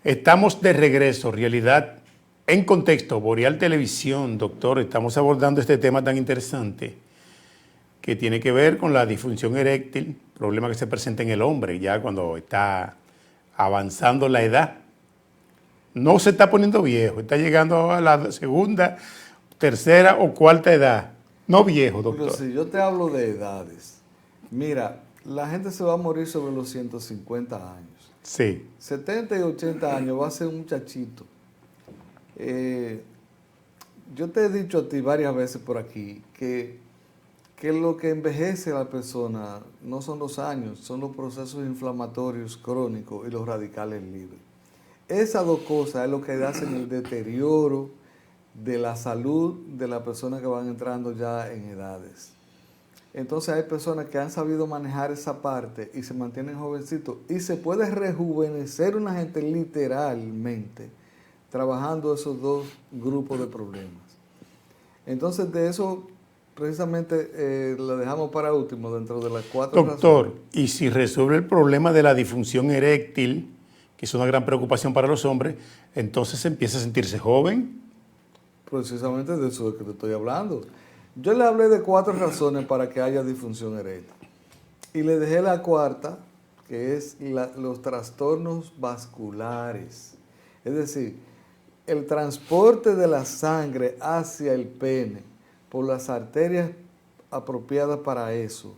Estamos de regreso, Realidad en Contexto, Boreal Televisión. Doctor, estamos abordando este tema tan interesante que tiene que ver con la disfunción eréctil, problema que se presenta en el hombre ya cuando está avanzando la edad. No se está poniendo viejo, está llegando a la segunda, tercera o cuarta edad. No viejo, Pero doctor. si yo te hablo de edades, mira, la gente se va a morir sobre los 150 años. Sí. 70 y 80 años va a ser un muchachito. Yo te he dicho a ti varias veces por aquí que lo que envejece a la persona no son los años, son los procesos inflamatorios crónicos y los radicales libres. Esas dos cosas es lo que hacen el deterioro de la salud de las personas que van entrando ya en edades. Entonces hay personas que han sabido manejar esa parte y se mantienen jovencitos y se puede rejuvenecer una gente literalmente trabajando esos dos grupos de problemas. Entonces de eso precisamente lo dejamos para último dentro de las 4 Doctor, razones. y si resuelve el problema de la disfunción eréctil, que es una gran preocupación para los hombres, entonces empieza a sentirse joven. Precisamente de eso de que te estoy hablando. Yo le hablé de 4 razones para que haya disfunción eréctil. Y le dejé la cuarta, que es los trastornos vasculares. Es decir, el transporte de la sangre hacia el pene por las arterias apropiadas para eso.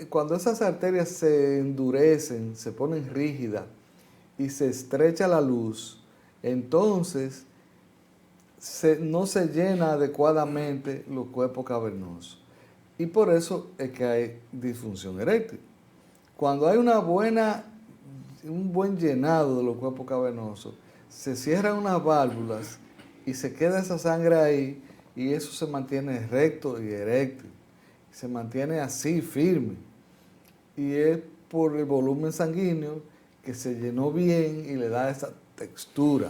Cuando esas arterias se endurecen, se ponen rígidas y se estrecha la luz, entonces no se llena adecuadamente los cuerpos cavernosos. Y por eso es que hay disfunción eréctil. Cuando hay un buen llenado de los cuerpos cavernosos, se cierran unas válvulas y se queda esa sangre ahí y eso se mantiene recto y eréctil. Se mantiene así, firme. Y es por el volumen sanguíneo que se llenó bien y le da esa textura.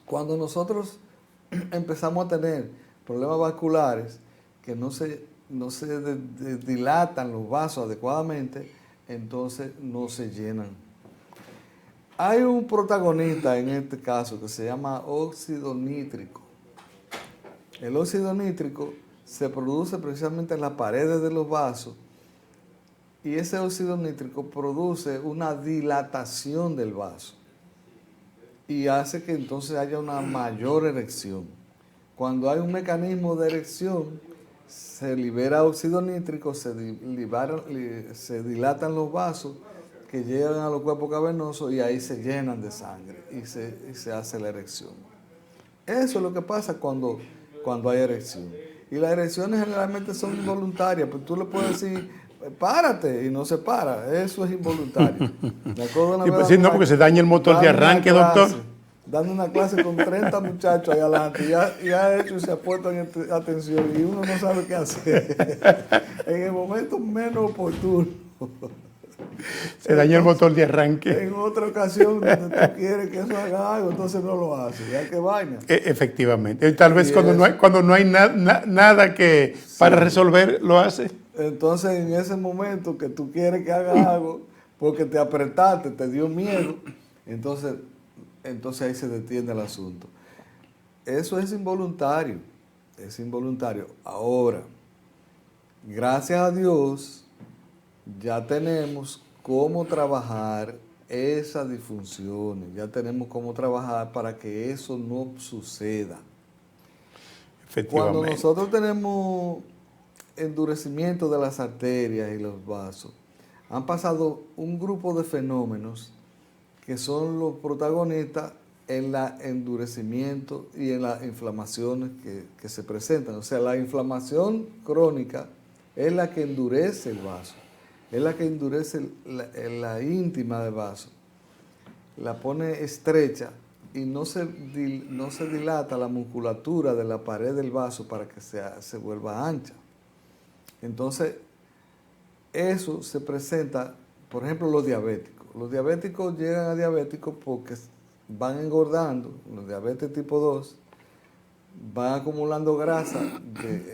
Cuando nosotros empezamos a tener problemas vasculares que no se dilatan los vasos adecuadamente, entonces no se llenan. Hay un protagonista en este caso que se llama óxido nítrico. El óxido nítrico se produce precisamente en las paredes de los vasos y ese óxido nítrico produce una dilatación del vaso y hace que entonces haya una mayor erección. Cuando hay un mecanismo de erección, se libera óxido nítrico, se dilatan los vasos que llegan a los cuerpos cavernosos y ahí se llenan de sangre y se hace la erección. Eso es lo que pasa cuando hay erección. Y las erecciones generalmente son involuntarias, pues tú le puedes decir, párate, y no se para. Eso es involuntario. Me acuerdo una vez Sí, no, porque se daña el motor de arranque, doctor. Dando una clase con 30 muchachos ahí adelante, y ha hecho y se ha puesto en atención, y uno no sabe qué hacer. En el momento menos oportuno. Se dañó el motor de arranque. En otra ocasión, donde tú quieres que eso haga algo, entonces no lo hace. Ya que vaina. Efectivamente. Tal vez cuando no hay nada que para resolver, lo hace. Entonces, en ese momento que tú quieres que haga algo, porque te apretaste, te dio miedo, entonces ahí se detiene el asunto. Eso es involuntario. Es involuntario. Ahora, gracias a Dios, ya tenemos cómo trabajar esas disfunciones, ya tenemos cómo trabajar para que eso no suceda. Cuando nosotros tenemos endurecimiento de las arterias y los vasos, han pasado un grupo de fenómenos que son los protagonistas en el endurecimiento y en las inflamaciones que se presentan. O sea, la inflamación crónica es la que endurece el vaso. Es la que endurece la íntima del vaso, la pone estrecha y no se dilata la musculatura de la pared del vaso para que se vuelva ancha. Entonces, eso se presenta, por ejemplo, los diabéticos. Los diabéticos llegan a diabéticos porque van engordando, los diabetes tipo 2, van acumulando grasa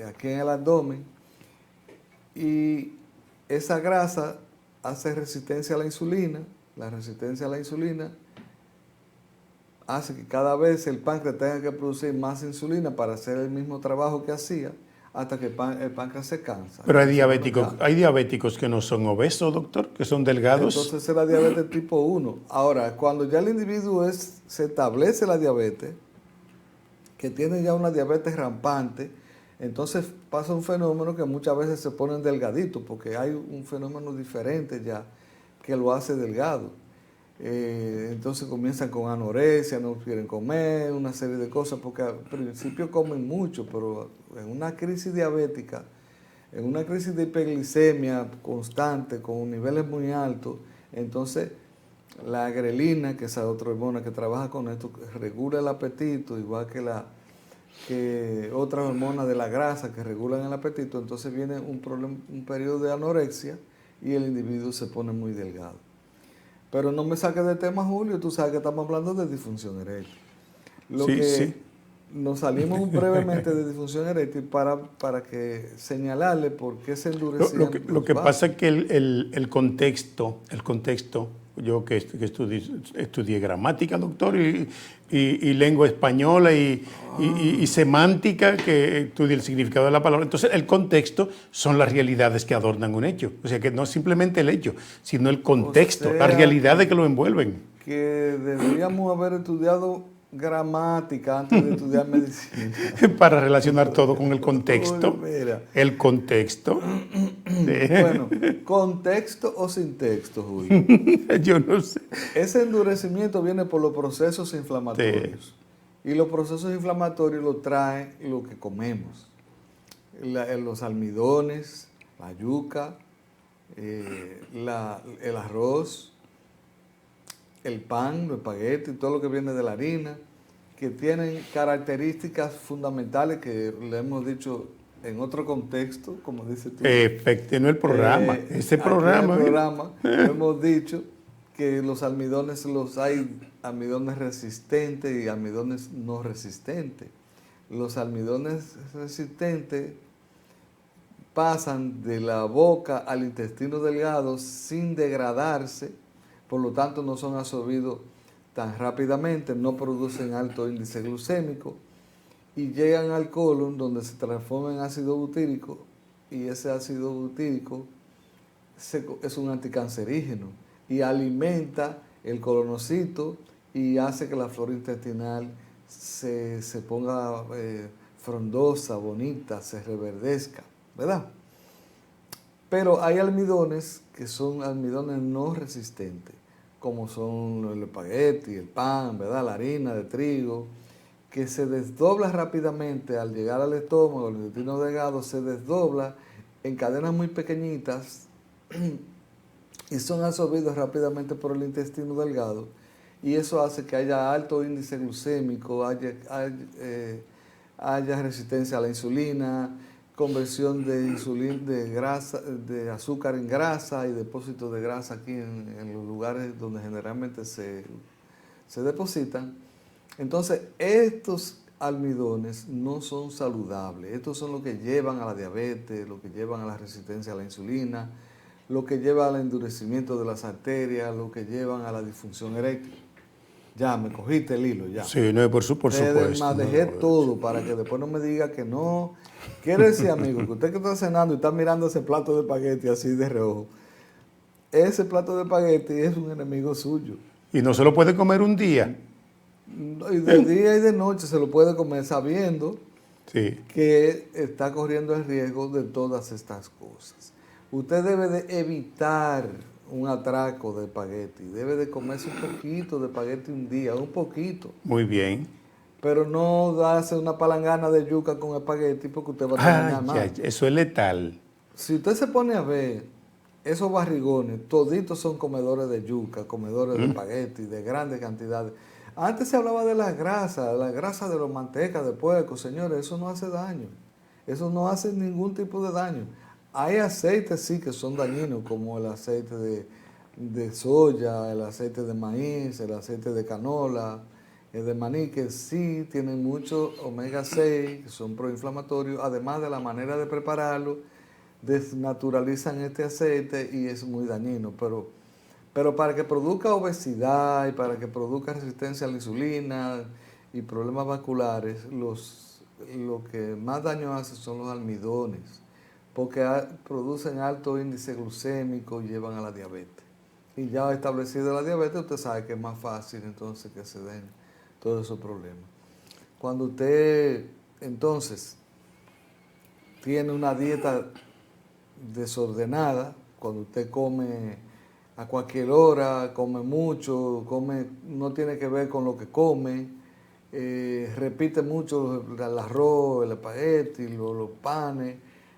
aquí en el abdomen y esa grasa hace resistencia a la insulina. La resistencia a la insulina hace que cada vez el páncreas tenga que producir más insulina para hacer el mismo trabajo que hacía, hasta que el páncreas se cansa. Pero hay diabéticos que no son obesos, doctor, que son delgados. Entonces es la diabetes tipo 1. Ahora, cuando ya el individuo se establece la diabetes, que tiene ya una diabetes rampante, entonces pasa un fenómeno que muchas veces se ponen delgaditos, porque hay un fenómeno diferente ya que lo hace delgado. Entonces comienzan con anorexia, no quieren comer, una serie de cosas, porque al principio comen mucho, pero en una crisis diabética, en una crisis de hiperglicemia constante, con niveles muy altos, entonces la grelina, que es otra hormona que trabaja con esto, regula el apetito, igual que otras hormonas de la grasa que regulan el apetito, entonces viene un periodo de anorexia y el individuo se pone muy delgado. Pero no me saques del tema, Julio, tú sabes que estamos hablando de disfunción eréctil. Nos salimos brevemente de disfunción eréctil para que señalarle por qué se endurecían. Lo que pasa es que el contexto, yo que estudié gramática, doctor, y lengua española y semántica, que estudié el significado de la palabra. Entonces, el contexto son las realidades que adornan un hecho. O sea, que no simplemente el hecho, sino el contexto, las realidades que lo envuelven. Que deberíamos haber estudiado gramática antes de estudiar medicina. Para relacionar todo con el contexto. Mira. El contexto. Bueno, ¿contexto o sin texto, Julio? Yo no sé. Ese endurecimiento viene por los procesos inflamatorios. Sí. Y los procesos inflamatorios lo traen lo que comemos. Los almidones, la yuca, el arroz, el pan, los espaguetis, todo lo que viene de la harina, que tienen características fundamentales que le hemos dicho en otro contexto, como dice tú. Perfecto, no el programa, ese programa. En el programa hemos dicho que los almidones hay almidones resistentes y almidones no resistentes. Los almidones resistentes pasan de la boca al intestino delgado sin degradarse, por lo tanto no son absorbidos tan rápidamente, no producen alto índice glucémico y llegan al colon donde se transforma en ácido butírico, y ese ácido butírico es un anticancerígeno y alimenta el colonocito y hace que la flora intestinal se ponga frondosa, bonita, se reverdezca, ¿verdad? Pero hay almidones que son almidones no resistentes, como son el espagueti, el pan, ¿verdad? La harina de trigo, que se desdobla rápidamente al llegar al estómago, el intestino delgado se desdobla en cadenas muy pequeñitas y son absorbidos rápidamente por el intestino delgado, y eso hace que haya alto índice glucémico, haya resistencia a la insulina, conversión de grasa, de azúcar en grasa y depósitos de grasa aquí en los lugares donde generalmente se depositan. Entonces, estos almidones no son saludables. Estos son los que llevan a la diabetes, los que llevan a la resistencia a la insulina, lo que lleva al endurecimiento de las arterias, lo que llevan a la disfunción eréctil. Ya, me cogiste el hilo, ya. Sí, no, por supuesto. Dejé todo para que después no me diga que no. Quiere decir, amigo, que usted que está cenando y está mirando ese plato de espagueti así de reojo, ese plato de espagueti es un enemigo suyo. Y no se lo puede comer un día. Y de día y de noche se lo puede comer sabiendo que está corriendo el riesgo de todas estas cosas. Usted debe de evitar un atraco de espagueti. Debe de comerse un poquito de espagueti un día, un poquito. Muy bien. Pero no darse una palangana de yuca con espagueti porque usted va a terminar mal. Eso es letal. Si usted se pone a ver, esos barrigones, toditos son comedores de yuca, comedores de espagueti, de grandes cantidades. Antes se hablaba de la grasa de los mantecas de puerco. Señores, eso no hace daño. Eso no hace ningún tipo de daño. Hay aceites sí que son dañinos, como el aceite de soya, el aceite de maíz, el aceite de canola, el de maní, que sí tienen mucho omega 6, que son proinflamatorios, además de la manera de prepararlo, desnaturalizan este aceite y es muy dañino. Pero Pero para que produzca obesidad y para que produzca resistencia a la insulina y problemas vasculares, lo que más daño hace son los almidones, porque producen alto índice glucémico y llevan a la diabetes. Y ya establecida la diabetes, usted sabe que es más fácil entonces que se den todos esos problemas. Cuando usted entonces tiene una dieta desordenada, cuando usted come a cualquier hora, come mucho, no tiene que ver con lo que come, repite mucho el arroz, el espagueti, los panes,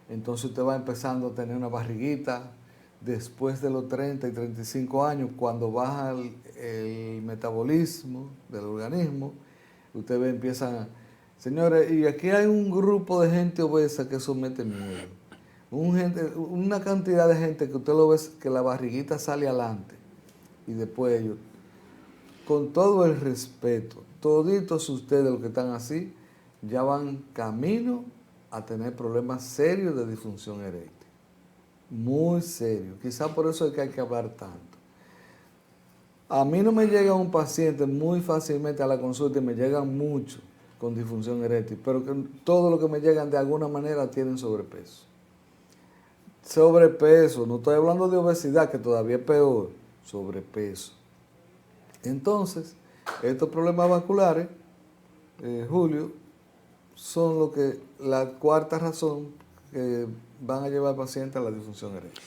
entonces usted va empezando a tener una barriguita después de los 30 y 35 años, cuando baja el metabolismo del organismo, usted ve, empiezan, señores, y aquí hay un grupo de gente obesa que eso mete miedo. Una cantidad de gente que usted lo ve que la barriguita sale adelante y después ellos, con todo el respeto, toditos ustedes los que están así, ya van camino a tener problemas serios de disfunción eréctil. Muy serios. Quizás por eso es que hay que hablar tanto. A mí no me llega un paciente muy fácilmente a la consulta y me llegan muchos con disfunción eréctil, pero que todos los que me llegan de alguna manera tienen sobrepeso. Sobrepeso, no estoy hablando de obesidad, que todavía es peor, sobrepeso. Entonces, estos problemas vasculares, Julio, son la cuarta razón que van a llevar al paciente a la disfunción eréctil.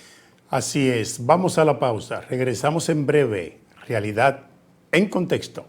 Así es, vamos a la pausa, regresamos en breve. Realidad en contexto.